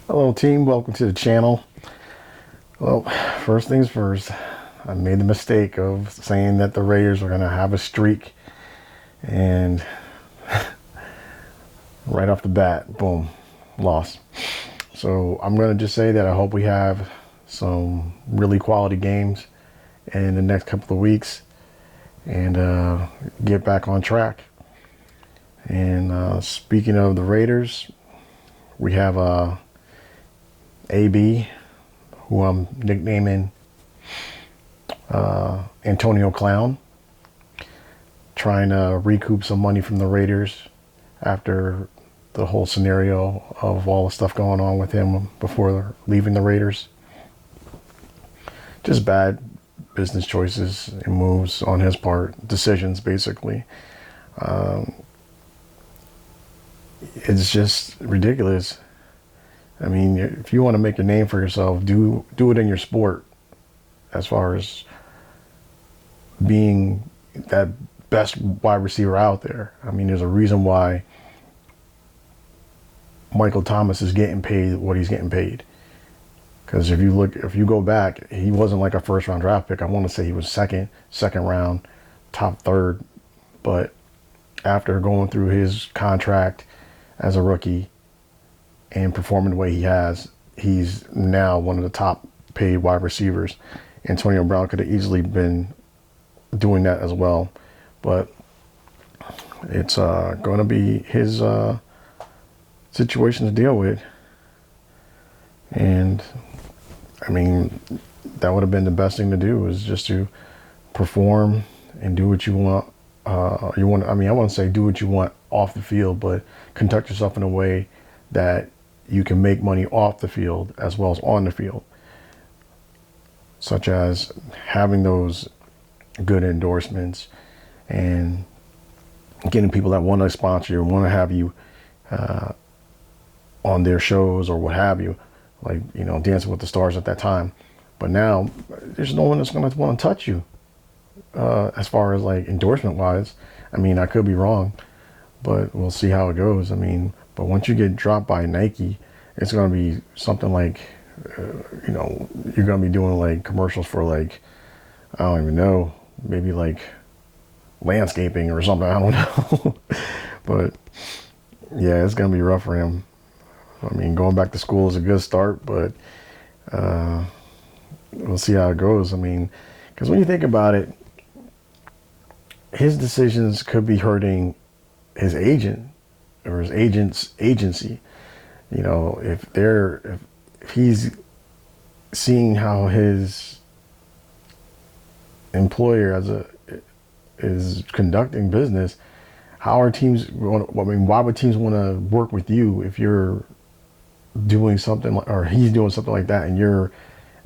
Hello team, welcome to the channel. Well, first things first, I made the mistake of saying that the Raiders were going to have a streak, and right off the bat, boom, lost. So I'm going to just say that I hope we have some really quality games in the next couple of weeks and get back on track. And speaking of the Raiders, we have AB, who I'm nicknaming Antonio Clown, trying to recoup some money from the Raiders after the whole scenario of all the stuff going on with him before leaving the Raiders. Just bad business choices and moves on his part, decisions basically. It's just ridiculous. I mean, if you want to make a name for yourself, do it in your sport. As far as being that best wide receiver out there. I mean, there's a reason why Michael Thomas is getting paid what he's getting paid. Because if you go back, he wasn't like a first round draft pick. I want to say he was second round, top third. But after going through his contract as a rookie and performing the way he has, he's now one of the top paid wide receivers. Antonio Brown could have easily been doing that as well, but it's going to be his situation to deal with. And I mean, that would have been the best thing to do, is just to perform and do what you want. I wouldn't say do what you want off the field, but conduct yourself in a way that you can make money off the field as well as on the field, such as having those good endorsements and getting people that want to sponsor you and want to have you on their shows or what have you, like, you know, Dancing with the Stars at that time. But now there's no one that's going to want to touch you as far as like endorsement wise. I mean, I could be wrong, but we'll see how it goes. I mean, but once you get dropped by Nike, it's going to be something like, you know, you're going to be doing like commercials for like, I don't even know, maybe like landscaping or something. I don't know. But yeah, it's going to be rough for him. I mean, going back to school is a good start, but we'll see how it goes. I mean, because when you think about it, his decisions could be hurting his agent or his agent's agency. You know, if he's seeing how his employer is conducting business, how are teams? Why would teams want to work with you if you're doing something or he's doing something like that, and you're,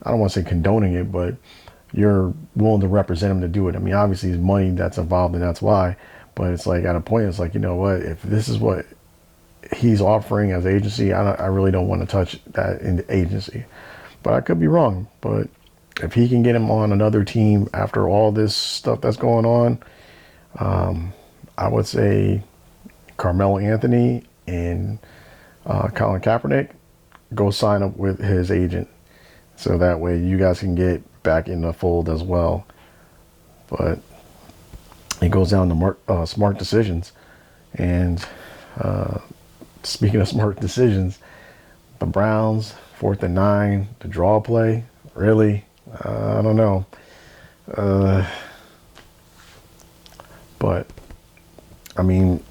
I don't want to say condoning it, but you're willing to represent him to do it? I mean, obviously, there's money that's involved, and that's why. But it's like, at a point, it's like, you know what? If this is what he's offering as agency, I really don't want to touch that in the agency. But I could be wrong. But if he can get him on another team after all this stuff that's going on, I would say Carmelo Anthony and Colin Kaepernick, go sign up with his agent, so that way you guys can get back in the fold as well. But it goes down to smart decisions. And speaking of smart decisions, the Browns, 4th and 9, the draw play, really, I don't know. But I mean,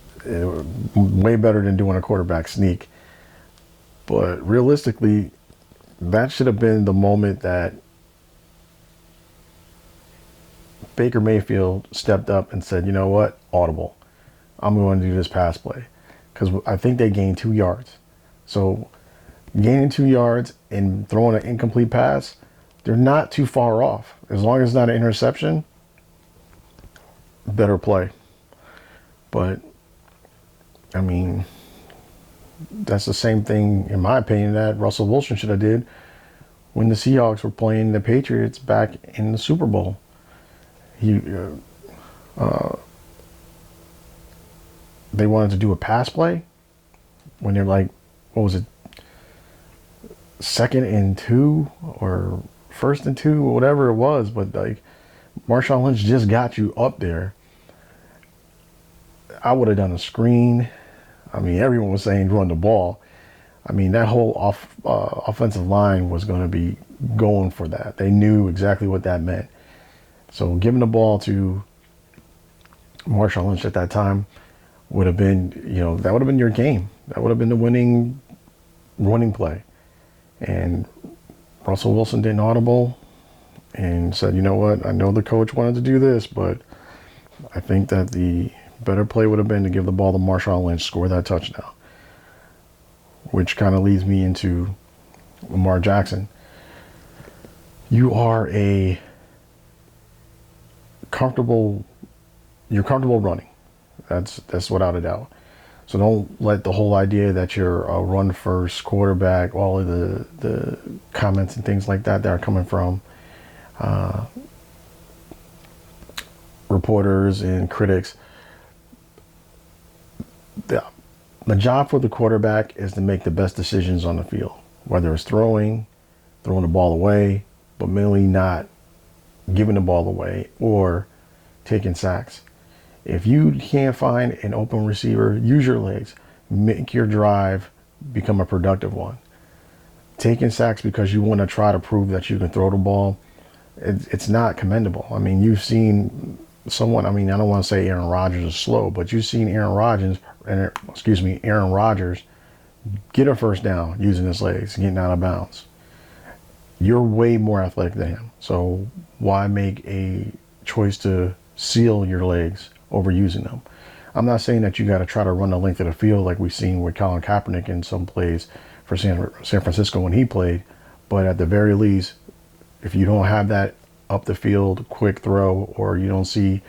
way better than doing a quarterback sneak. But realistically, that should have been the moment that Baker Mayfield stepped up and said, you know what, audible, I'm going to do this pass play. Because I think they gained 2 yards. So gaining 2 yards and throwing an incomplete pass, they're not too far off. As long as it's not an interception, better play. But I mean, that's the same thing, in my opinion, that Russell Wilson should have did when the Seahawks were playing the Patriots back in the Super Bowl. They wanted to do a pass play when they're like, what was it? second and 2 or first and 2, whatever it was, but like Marshawn Lynch just got you up there. I would have done a screen. I mean, everyone was saying run the ball. I mean, that whole offensive line was going to be going for that. They knew exactly what that meant. So giving the ball to Marshawn Lynch at that time would have been, that would have been your game. That would have been the winning running play. And Russell Wilson didn't audible and said, you know what, I know the coach wanted to do this, but I think that the better play would have been to give the ball to Marshawn Lynch, score that touchdown. Which kind of leads me into Lamar Jackson. You're comfortable running. That's without a doubt. So don't let the whole idea that you're a run first quarterback, all of the comments and things like that are coming from reporters and critics. The job for the quarterback is to make the best decisions on the field, whether it's throwing the ball away, but mainly not giving the ball away or taking sacks. If you can't find an open receiver, use your legs. Make your drive become a productive one. Taking sacks because you want to try to prove that you can throw the ball, it's not commendable. I mean, you've seen someone, I don't want to say Aaron Rodgers is slow, but you've seen Aaron Rodgers get a first down using his legs, getting out of bounds. You're way more athletic than him. So why make a choice to seal your legs over using them? I'm not saying that you got to try to run the length of the field like we've seen with Colin Kaepernick in some plays for San Francisco when he played, but at the very least, if you don't have that up the field quick throw, or you don't see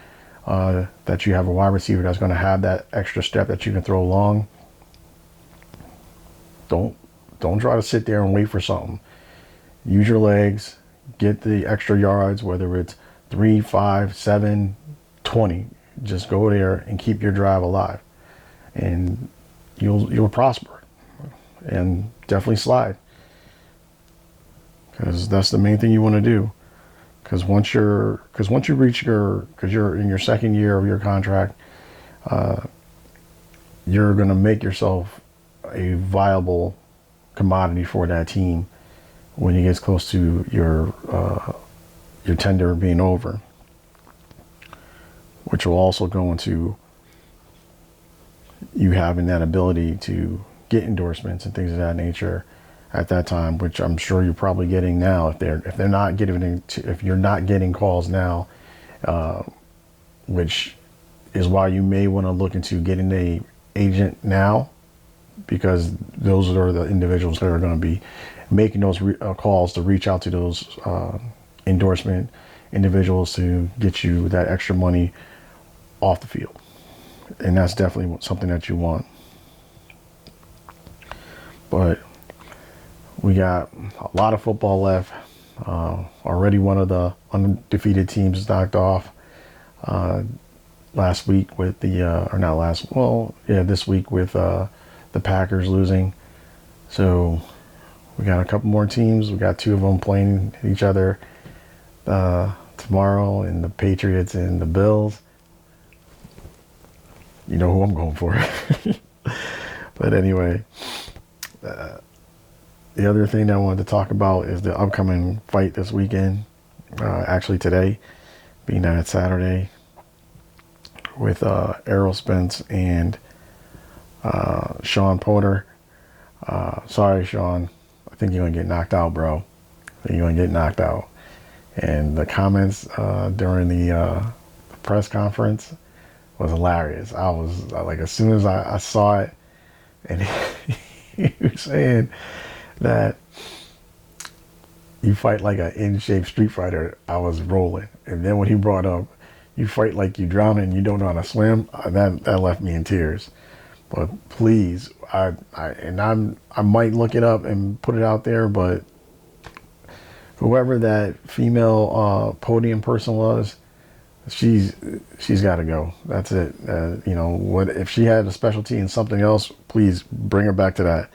that you have a wide receiver that's going to have that extra step that you can throw long, don't try to sit there and wait for something. Use your legs, get the extra yards, whether it's 3, 5, 7, 20. Just go there and keep your drive alive, and you'll prosper, and definitely slide, because that's the main thing you want to do. Because once you reach because you're in your second year of your contract, you're going to make yourself a viable commodity for that team when it gets close to your tender being over, which will also go into you having that ability to get endorsements and things of that nature at that time, which I'm sure you're probably getting now. If you're not getting calls now, which is why you may want to look into getting a agent now, because those are the individuals that are going to be making those calls to reach out to those endorsement individuals to get you that extra money off the field. And that's definitely something that you want. But we got a lot of football left. Already one of the undefeated teams knocked off last week with this week with the Packers losing. So we got a couple more teams. We got 2 of them playing each other tomorrow, and the Patriots and the Bills. You know who I'm going for. But anyway, the other thing that I wanted to talk about is the upcoming fight this weekend. Actually today, being that it's Saturday, with Errol Spence and Sean Porter. Sorry, Sean. I think you're going to get knocked out, bro. I think you're going to get knocked out. And the comments during the press conference was hilarious. I was like, as soon as I saw it, and he was saying that you fight like an in-shape street fighter, I was rolling. And then when he brought up, you fight like you drown and you don't know how to swim, that left me in tears. But please, I might look it up and put it out there, but whoever that female podium person was, she's got to go. That's it. What if she had a specialty in something else? Please bring her back to that,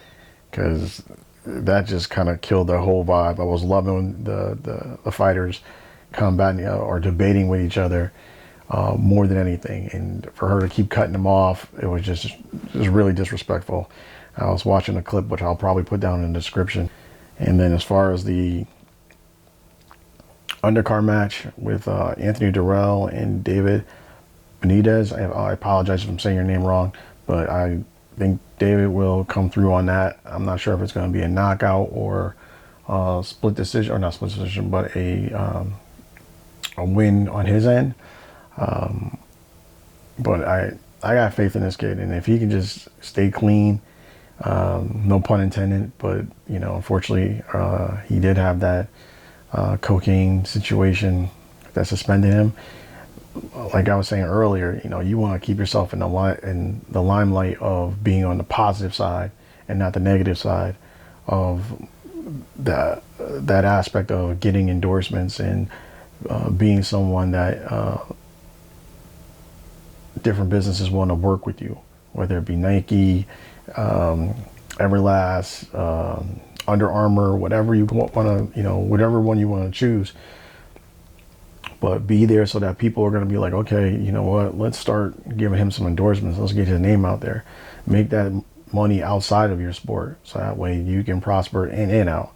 because that just kind of killed the whole vibe. I was loving the fighters combating or debating with each other more than anything. And for her to keep cutting them off, it was just really disrespectful. I was watching a clip, which I'll probably put down in the description. And then as far as the undercard match with Anthony Durrell and David Benitez, I apologize if I'm saying your name wrong, but I think David will come through on that. I'm not sure if it's going to be a knockout or split decision, or not split decision, but a win on his end. But I got faith in this kid, and if he can just stay clean, no pun intended, but you know, unfortunately, he did have that cocaine situation that suspended him. Like I was saying earlier, you know, you want to keep yourself in the limelight of being on the positive side and not the negative side of that aspect of getting endorsements and being someone that different businesses want to work with you, whether it be Nike, Everlast, Under Armour, whatever you want to, you know, whatever one you want to choose. But be there so that people are going to be like, okay, you know what, let's start giving him some endorsements. Let's get his name out there. Make that money outside of your sport, so that way you can prosper in and out.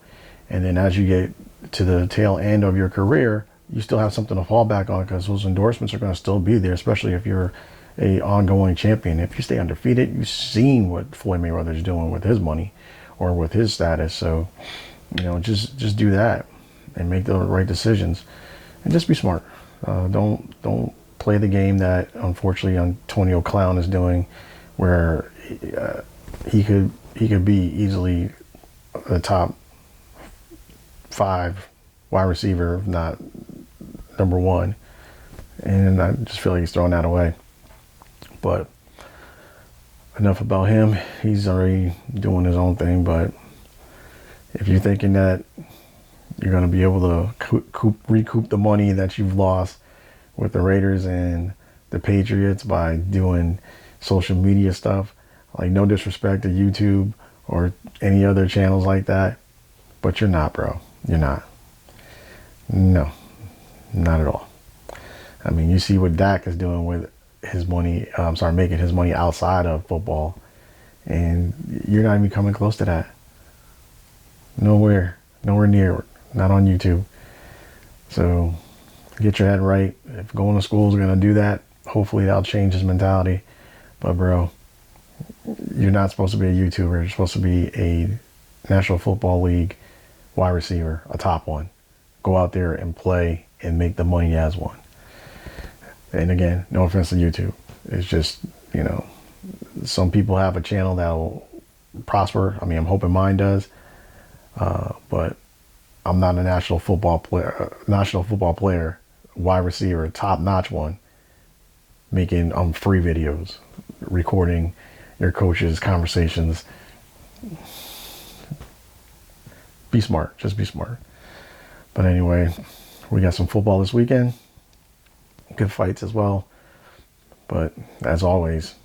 And then as you get to the tail end of your career, you still have something to fall back on, because those endorsements are going to still be there, especially if you're a ongoing champion. If you stay undefeated, you've seen what Floyd Mayweather's doing with his money or with his status. So, you know, just do that and make the right decisions, and just be smart. Don't play the game that unfortunately Antonio Clown is doing, where he could be easily the top 5 wide receiver, if not number 1. And I just feel like he's throwing that away. But enough about him. He's already doing his own thing. But if you're thinking that you're going to be able to recoup the money that you've lost with the Raiders and the Patriots by doing social media stuff, like, no disrespect to YouTube or any other channels like that, but you're not, bro. You're not. No, not at all. I mean, you see what Dak is doing with his money. Making his money outside of football, and you're not even coming close to that. Nowhere near. Not on YouTube. So get your head right. If going to school is going to do that, hopefully that'll change his mentality. But bro, you're not supposed to be a YouTuber. You're supposed to be a National Football League wide receiver, a top one. Go out there and play and make the money as one. And again, no offense to YouTube. It's just, you know, some people have a channel that will prosper. I mean, I'm hoping mine does. But I'm not a national football player, wide receiver, top-notch one, making free videos, recording your coach's conversations. Be smart. Just be smart. But anyway, we got some football this weekend. Good fights as well. But as always,